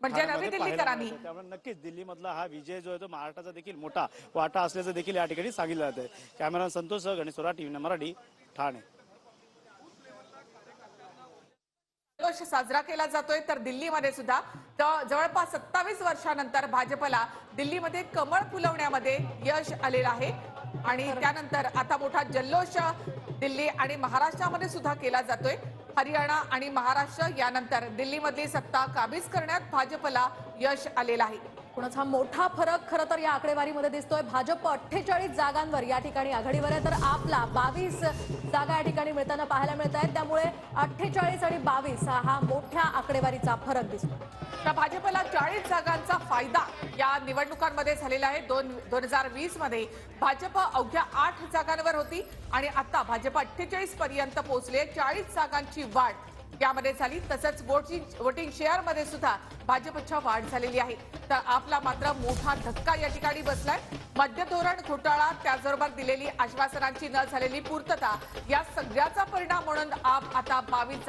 म्हणजे नवी ठाण्यामध्ये पाहायला दिल्लीकरांनी मिळतं. त्यामुळे नक्कीच दिल्लीमधला हा विजय जो आहे तो महाराष्ट्राचा देखील मोठा वाटा असल्याचं देखील या ठिकाणी सांगितलं जातं. कॅमेरा संतोष गणेश सोरा, टीव्ही मराठी, ठाणे. जल्लोष साजरा केला जातोय तर दिल्लीमध्ये सुद्धा जवळपास 27 वर्षानंतर भाजपला दिल्लीमध्ये कमळ फुलवण्यामध्ये यश आलेलं आहे आणि त्यानंतर आता मोठा जल्लोष दिल्ली आणि महाराष्ट्रामध्ये सुद्धा केला जातोय। हरियाणा आणि महाराष्ट्र यानंतर दिल्लीमधली सत्ता काबीज करण्यात भाजपला यश आलेलं आहे। एकूणच हा मोठा फरक खरं तर या आकडेवारीमध्ये दिसतोय। भाजप 48 जागांवर या ठिकाणी आघाडीवर आहे तर आपला 22 जागा या ठिकाणी मिळताना पाहायला मिळत आहेत। त्यामुळे 48 आणि 22 हा मोठ्या आकडेवारीचा फरक दिसतो। तर भाजपला 40 जागांचा फायदा या निवडणुकांमध्ये झालेला आहे। 2020 मध्ये भाजप अवघ्या 8 जागांवर होती आणि आता भाजप 48 पर्यंत पोहोचले। 40 जागांची वाढ यामध्ये झाली। तसंच वोटिंग शेअर मध्ये सुद्धा भाजपच्या वाढ झालेली आहे। तर आपला मात्र मोठा धक्का या ठिकाणी बसलाय। मद्य धोरण घोटाळा त्याचबरोबर दिलेली आश्वासनांची न झालेली पूर्तता या सगळ्याचा परिणाम म्हणून आप आता 22